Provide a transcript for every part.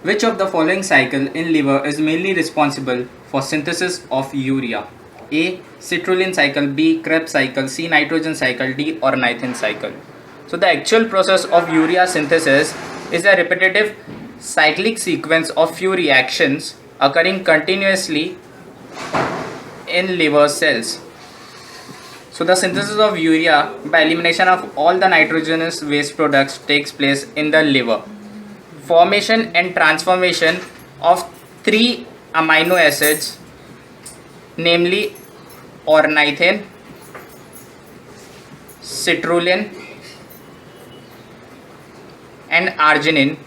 Which of the following cycle in liver is mainly responsible for synthesis of urea? A. Citrulline cycle, B. Krebs cycle, C. Nitrogen cycle, D. Ornithine cycle. So the actual process of urea synthesis is a repetitive cyclic sequence of few reactions occurring continuously in liver cells. So the synthesis of urea by elimination of all the nitrogenous waste products takes place in the liver. Formation and transformation of three amino acids, namely ornithine, citrulline and arginine.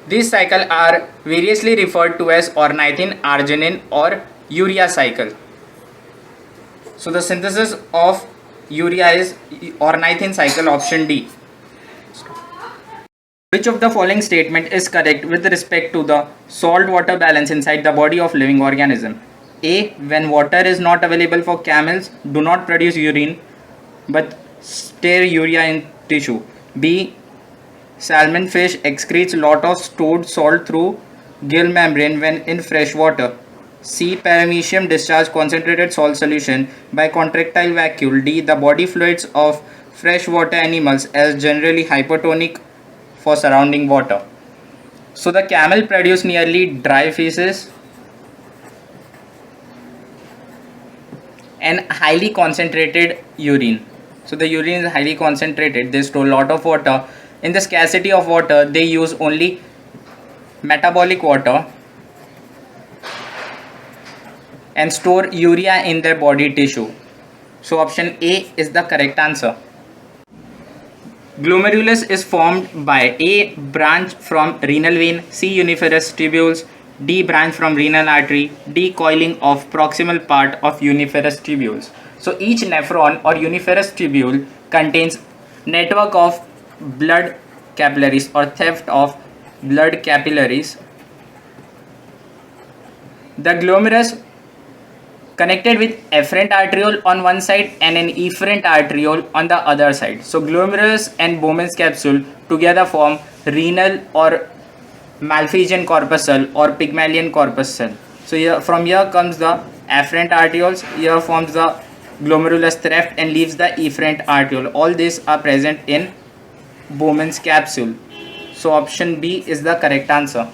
These cycles are variously referred to as ornithine, arginine or urea cycle. So the synthesis of urea is ornithine cycle, option D. Which of the following statement is correct with respect to the salt-water balance inside the body of living organism? A. When water is not available for camels, do not produce urine but stir urea in tissue. B. Salmon fish excretes lot of stored salt through gill membrane when in fresh water. C. Paramecium discharge concentrated salt solution by contractile vacuole. D. The body fluids of freshwater animals as generally hypertonic for surrounding water. So the camel produce nearly dry feces and highly concentrated urine. So the urine is highly concentrated. They store a lot of water. In the scarcity of water, they use only metabolic water and store urea in their body tissue. So option A is the correct answer. Glomerulus is formed by A. branch from renal vein, C. uniferous tubules, D. branch from renal artery, D. coiling of proximal part of uniferous tubules. So each nephron or uniferous tubule contains network of blood capillaries or theft of blood capillaries. The glomerulus connected with afferent arteriole on one side and an efferent arteriole on the other side. So glomerulus and Bowman's capsule together form renal or Malpighian corpuscle or Pygmalion corpuscle. So here, from here comes the afferent arterioles, here forms the glomerulus theft and leaves the efferent arteriole. All these are present in Bowman's capsule. So option B is the correct answer.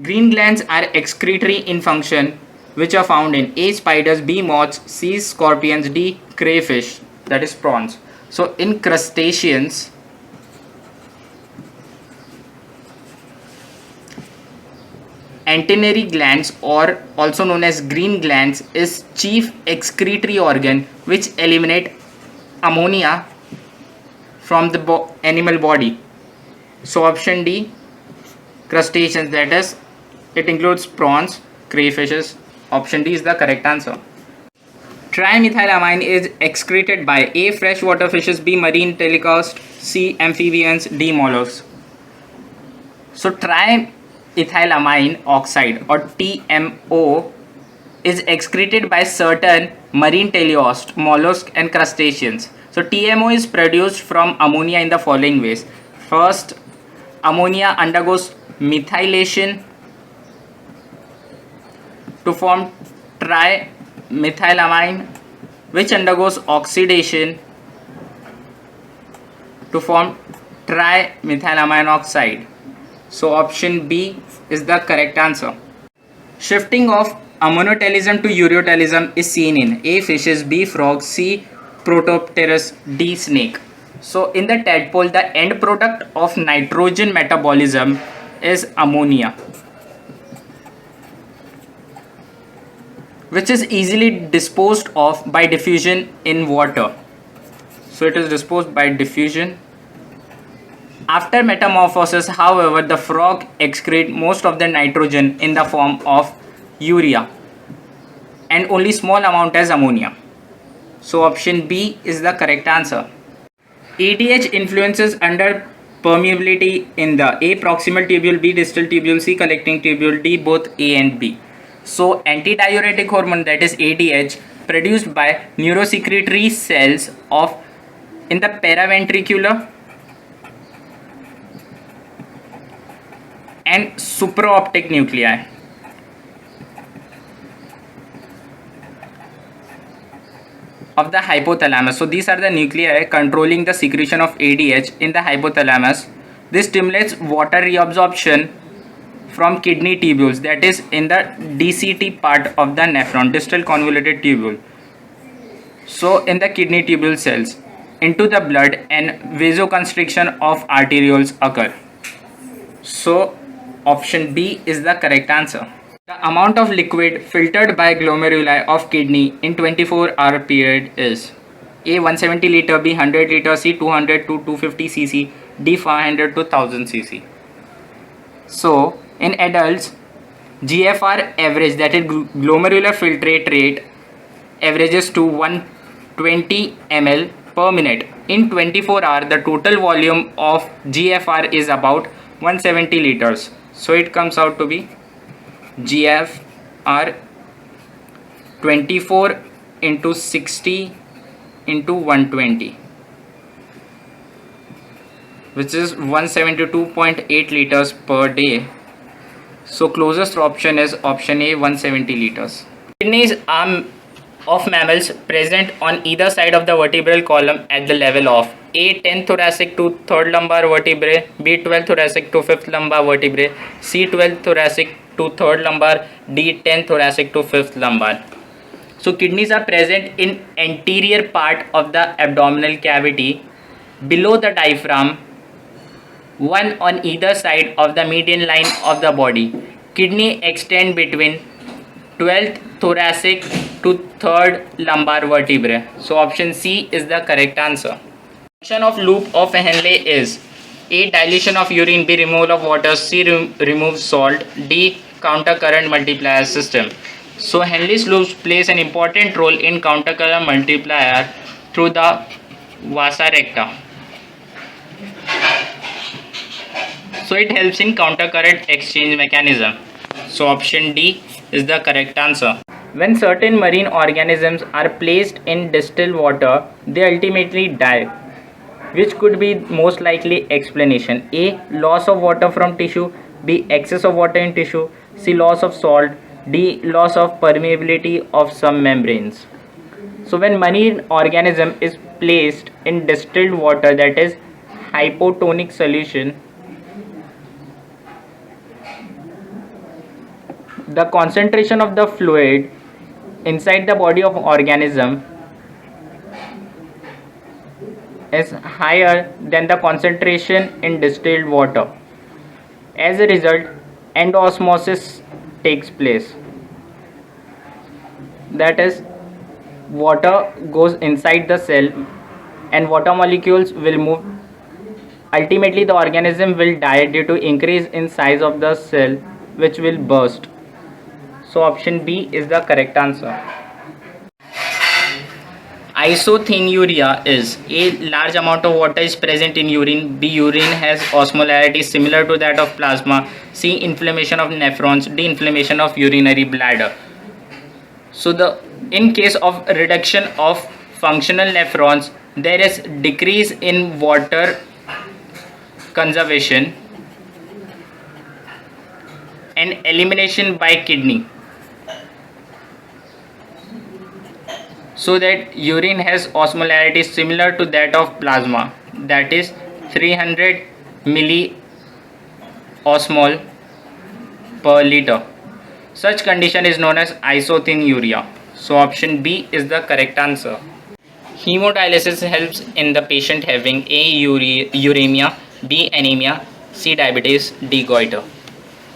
Green glands are excretory in function, which are found in A. spiders, B. moths, C. scorpions, D. crayfish, that is prawns. So in crustaceans, antennary glands or also known as green glands is chief excretory organ which eliminate ammonia from the animal body. So option D, crustaceans, that is it includes prawns, crayfishes. Option D is the correct answer. Trimethylamine is excreted by A. freshwater fishes, B. marine telecost, C. amphibians, D. mollusks. So trimethylamine oxide or TMO is excreted by certain marine teleost, mollusks and crustaceans. So TMO is produced from ammonia in the following ways. First, ammonia undergoes methylation to form trimethylamine, which undergoes oxidation to form trimethylamine oxide. So option B is the correct answer. Shifting of ammonotelism to ureotelism is seen in A. fishes, B. frogs, C. protopterus, D. snake. So in the tadpole, the end product of nitrogen metabolism is ammonia, which is easily disposed of by diffusion in water. So it is disposed by diffusion. After metamorphosis, however, the frog excrete most of the nitrogen in the form of urea and only small amount as ammonia. So option B is the correct answer. EDH influences under permeability in the A. proximal tubule, B. distal tubule, C. collecting tubule, D. both A and B. So antidiuretic hormone, that is ADH, produced by neurosecretory cells of in the paraventricular and supraoptic nuclei. Of the hypothalamus. So these are the nuclei controlling the secretion of ADH in the hypothalamus. This stimulates water reabsorption from kidney tubules, that is in the DCT part of the nephron, distal convoluted tubule. So in the kidney tubule cells into the blood, and vasoconstriction of arterioles occur. So option B is the correct answer. The amount of liquid filtered by glomeruli of kidney in 24-hour period is A 170 liter, B 100 liter, C 200 to 250 cc, D 500 to 1000 cc. So in adults, GFR average, that is glomerular filtrate rate, averages to 120 ml per minute. In 24 hours, the total volume of GFR is about 170 liters. So it comes out to be GFR 24 into 60 into 120, which is 172.8 liters per day. So closest option is option A, 170 liters. Kidneys are of mammals present on either side of the vertebral column at the level of A 10 thoracic to 3rd lumbar vertebrae, B 12 thoracic to 5th lumbar vertebrae, C 12 thoracic to 3rd lumbar, D 10 thoracic to 5th lumbar. So kidneys are present in anterior part of the abdominal cavity below the diaphragm, one on either side of the median line of the body. Kidney extend between 12th thoracic to 3rd lumbar vertebrae. So option C is the correct answer. Function of loop of Henle is A. Dilution of urine, B. Removal of water, C. Remove salt, D. Countercurrent multiplier system. So Henle's loop plays an important role in countercurrent multiplier through the vasa recta. So it helps in countercurrent exchange mechanism. So option D is the correct answer. When certain marine organisms are placed in distilled water, they ultimately die. Which could be most likely explanation? A. Loss of water from tissue, B. Excess of water in tissue, C. Loss of salt, D. Loss of permeability of some membranes. So when marine organism is placed in distilled water, that is hypotonic solution, the concentration of the fluid inside the body of organism is higher than the concentration in distilled water. As a result, endosmosis takes place. That is, water goes inside the cell and water molecules will move. Ultimately, the organism will die due to increase in size of the cell, which will burst. So option B is the correct answer. Isothinuria is A. Large amount of water is present in urine, B. Urine has osmolarity similar to that of plasma, C. Inflammation of nephrons, D. Inflammation of urinary bladder. So in case of reduction of functional nephrons, there is decrease in water conservation and elimination by kidney, so that urine has osmolarity similar to that of plasma, that is 300 milliosmol per liter. Such condition is known as isothinuria. So option B is the correct answer. Hemodialysis helps in the patient having A. uremia, B. anemia, C. diabetes, D. goiter.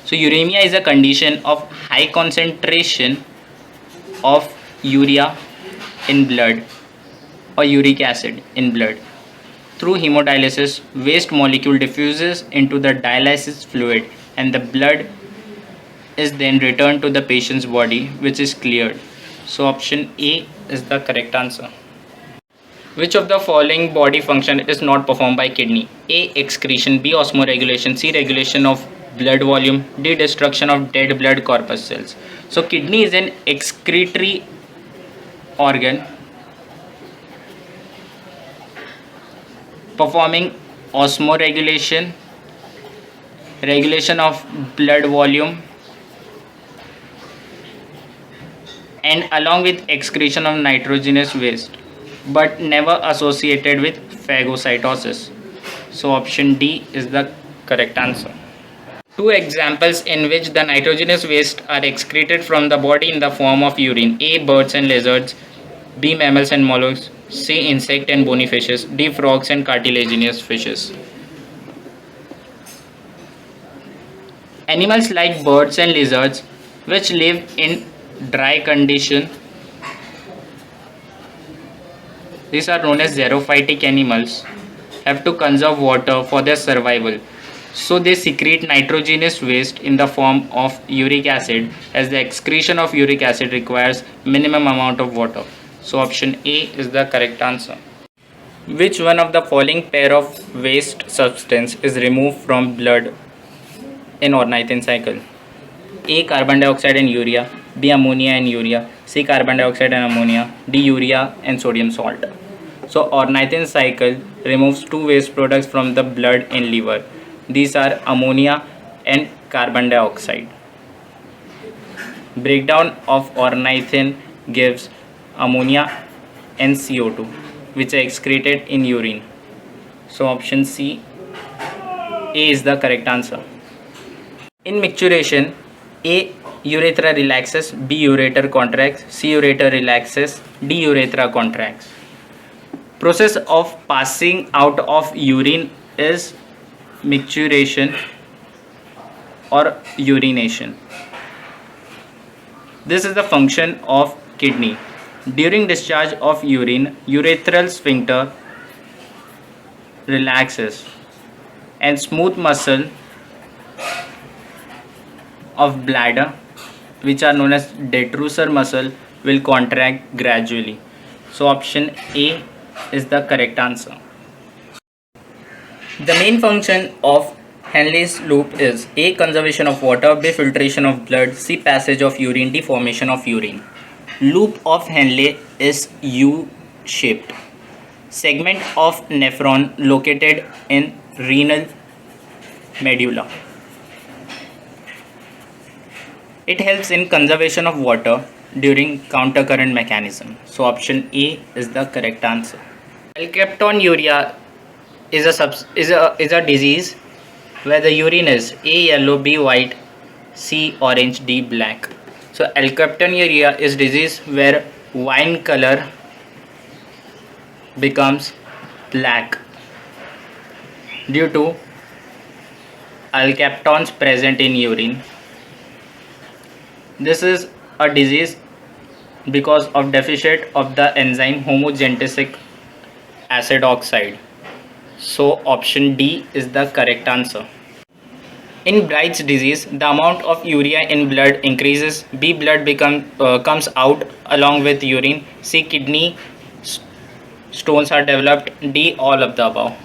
So uremia is a condition of high concentration of urea in blood or uric acid in blood. Through hemodialysis, waste molecule diffuses into the dialysis fluid and the blood is then returned to the patient's body, which is cleared. So option A is the correct answer. Which of the following body function is not performed by kidney? A. Excretion, B. Osmoregulation, C. Regulation of blood volume, D. Destruction of dead blood corpus cells. So kidney is an excretory organ performing osmoregulation, regulation of blood volume, and along with excretion of nitrogenous waste, but never associated with phagocytosis. So option D is the correct answer. Two examples in which the nitrogenous waste are excreted from the body in the form of urine: A. Birds and lizards, B. Mammals and mollusks, C. Insect and bony fishes, D. Frogs and cartilaginous fishes. Animals like birds and lizards which live in dry condition, these are known as xerophytic animals, have to conserve water for their survival. So they secrete nitrogenous waste in the form of uric acid, as the excretion of uric acid requires minimum amount of water. So option A is the correct answer. Which one of the following pair of waste substance is removed from blood in ornithine cycle? A. Carbon dioxide and urea, B. Ammonia and urea, C. Carbon dioxide and ammonia, D. Urea and sodium salt. So ornithine cycle removes two waste products from the blood in liver. These are ammonia and carbon dioxide. Breakdown of ornithine gives ammonia and CO2, which are excreted in urine. So option C, A is the correct answer. In micturition, A. Urethra relaxes, B. Ureter contracts, C. Ureter relaxes, D. Urethra contracts. Process of passing out of urine is micturition or urination. This is the function of kidney. During discharge of urine, urethral sphincter relaxes and smooth muscle of bladder, which are known as detrusor muscle, will contract gradually. So option A is the correct answer. The main function of Henle's loop is A. Conservation of water, B. Filtration of blood, C. Passage of urine, D. Formation of urine. Loop of Henle is U-shaped. Segment of nephron located in renal medulla. It helps in conservation of water during countercurrent mechanism. So option A is the correct answer. Alkaptonuria is a disease where the urine is A. yellow, B. white, C. orange, D. black. So alkaptonuria is disease where wine color becomes black due to alkaptons present in urine. This is a disease because of deficit of the enzyme homogentisic acid oxide. So option D is the correct answer. In Bright's disease, the amount of urea in blood increases, B. blood comes out along with urine, C. kidney stones are developed, D. all of the above.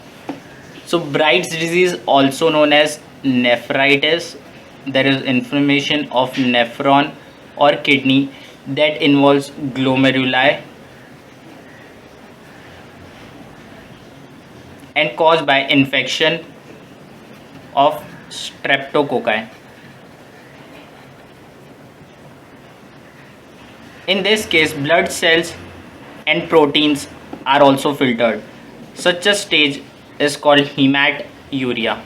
So Bright's disease, also known as nephritis, there is inflammation of nephron or kidney that involves glomeruli and caused by infection of streptococci. In this case, blood cells and proteins are also filtered. Such a stage is called hematuria.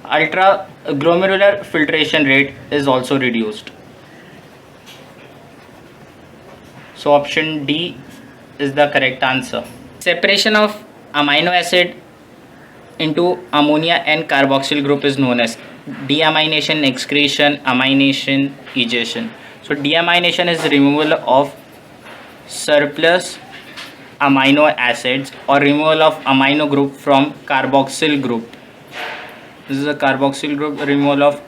Ultraglomerular filtration rate is also reduced. So option D is the correct answer. Separation of amino acid into ammonia and carboxyl group is known as deamination, excretion, amination, egestion. So deamination is removal of surplus amino acids or removal of amino group from carboxyl group. This is a carboxyl group, removal of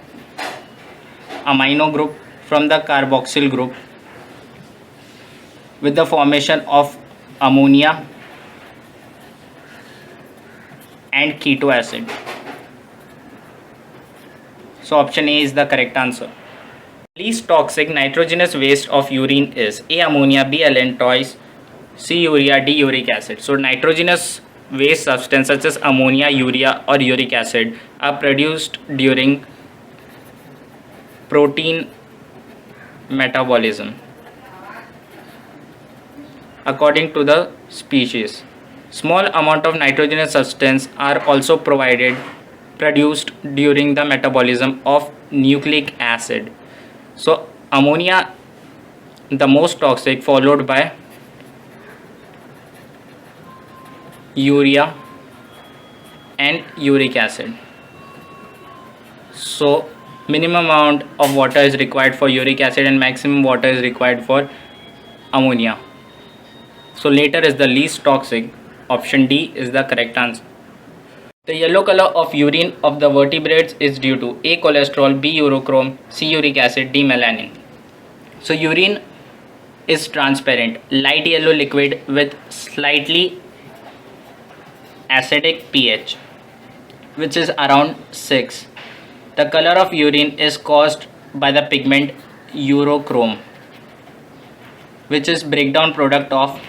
amino group from the carboxyl group with the formation of ammonia and keto acid. So option A is the correct answer. Least toxic nitrogenous waste of urine is A. ammonia, B. allantois, C. urea, D. uric acid. So nitrogenous waste substance such as ammonia, urea or uric acid are produced during protein metabolism according to the species. Small amount of nitrogenous substance are also produced during the metabolism of nucleic acid. So ammonia the most toxic, followed by urea and uric acid. So minimum amount of water is required for uric acid and maximum water is required for ammonia. So later is the least toxic. Option D is the correct answer. The yellow color of urine of the vertebrates is due to A. cholesterol, B. urochrome, C. uric acid, D. melanin. So urine is transparent, light yellow liquid with slightly acidic pH, which is around 6. The color of urine is caused by the pigment urochrome, which is breakdown product of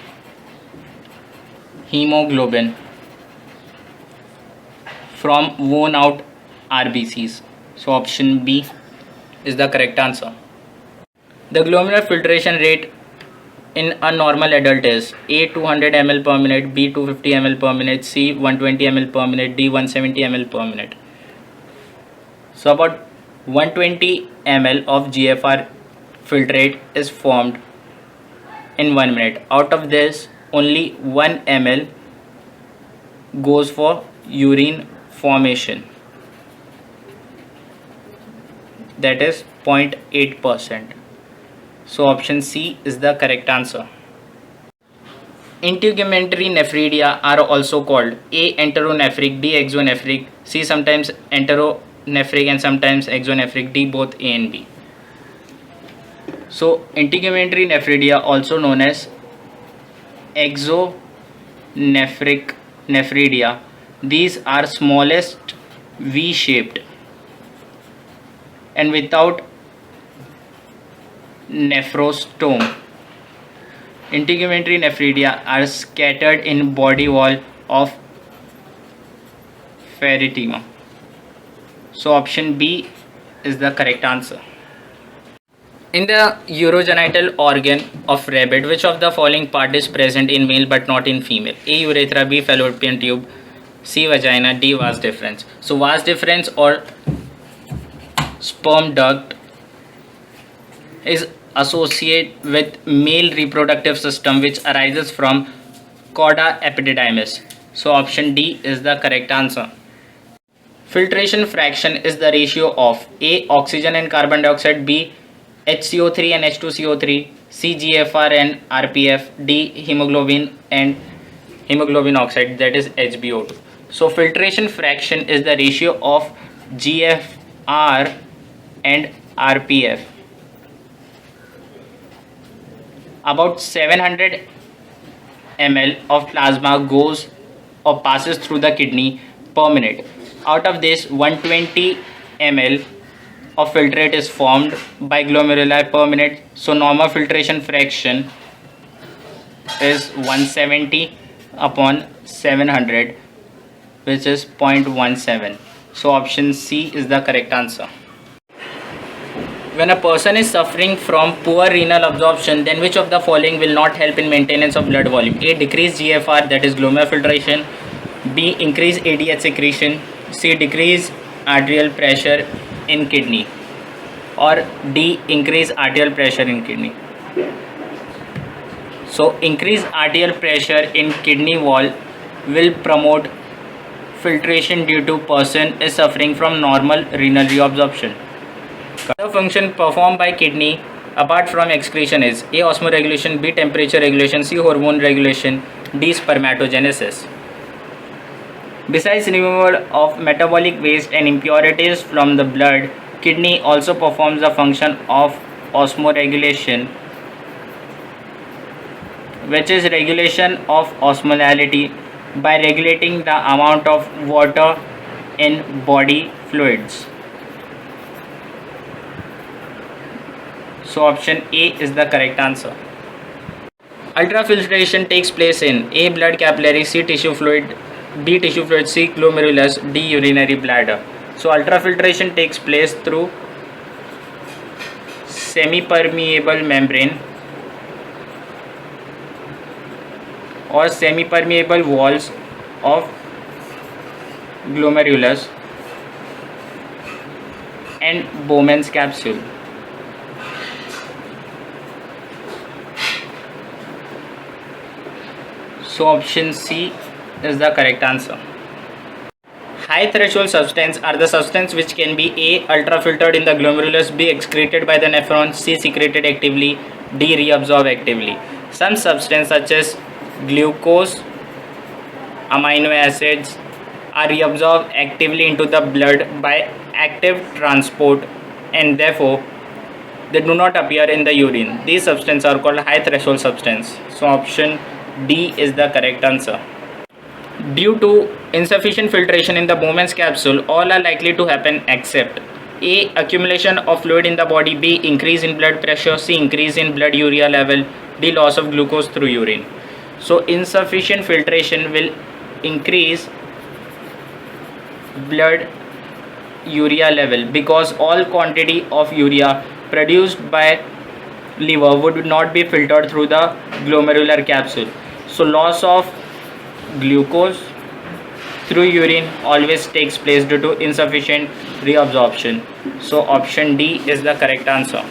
hemoglobin from worn out RBCs. So option B is the correct answer. The glomerular filtration rate in a normal adult is A 200 ml per minute, B 250 ml per minute, C 120 ml per minute, D 170 ml per minute. So about 120 ml of GFR filtrate is formed in 1 minute. Out of this, only 1 ml goes for urine formation, that is 0.8%. So option C is the correct answer. Integumentary nephridia are also called A. enteronephric, B. exonephric, C. sometimes enteronephric and sometimes exonephric, D. both A and B. So integumentary nephridia, also known as exonephric nephridia, these are smallest V-shaped and without nephrostome. Integumentary nephridia are scattered in body wall of pheretima. So option B is the correct answer. In the urogenital organ of rabbit, which of the following part is present in male but not in female? A. urethra, B. fallopian tube, C. vagina, D. vas deferens. So vas deferens or sperm duct is associated with male reproductive system, which arises from chorda epididymis. So option D is the correct answer. Filtration fraction is the ratio of A. oxygen and carbon dioxide, B. HCO3 and H2CO3, C. GFR and RPF, D. hemoglobin and hemoglobin oxide, that is HbO2. So filtration fraction is the ratio of GFR and RPF. About 700 ml of plasma goes or passes through the kidney per minute. Out of this, 120 ml of filtrate is formed by glomeruli per minute. So normal filtration fraction is 170 upon 700, which is 0.17. So option C is the correct answer. When a person is suffering from poor renal absorption, then which of the following will not help in maintenance of blood volume? A. decrease GFR, that is glomerular filtration, B. increase ADH secretion, C. decrease arterial pressure in kidney, or D. increase arterial pressure in kidney. So increase arterial pressure in kidney wall will promote filtration due to person is suffering from normal renal reabsorption. The function performed by kidney apart from excretion is A. osmoregulation, B. temperature regulation, C. hormone regulation, D. spermatogenesis. Besides removal of metabolic waste and impurities from the blood, kidney also performs the function of osmoregulation, which is regulation of osmolality by regulating the amount of water in body fluids. So option A is the correct answer. Ultrafiltration takes place in A. blood capillary, C. tissue fluid, D. Tissue fluid. C. Glomerulus. D. Urinary bladder. So ultrafiltration takes place through semi-permeable membrane or semi-permeable walls of glomerulus and Bowman's capsule. So option C is the correct answer. High threshold substance are the substance which can be A. ultrafiltered in the glomerulus, B. excreted by the nephron, C. secreted actively, D. reabsorbed actively. Some substance such as glucose, amino acids are reabsorbed actively into the blood by active transport and therefore they do not appear in the urine. These substances are called high threshold substance. So option D is the correct answer. Due to insufficient filtration in the Bowman's capsule, all are likely to happen except A. accumulation of fluid in the body, B. increase in blood pressure, C. increase in blood urea level, D. loss of glucose through urine. So insufficient filtration will increase blood urea level because all quantity of urea produced by liver would not be filtered through the glomerular capsule. So loss of glucose through urine always takes place due to insufficient reabsorption. So option D is the correct answer.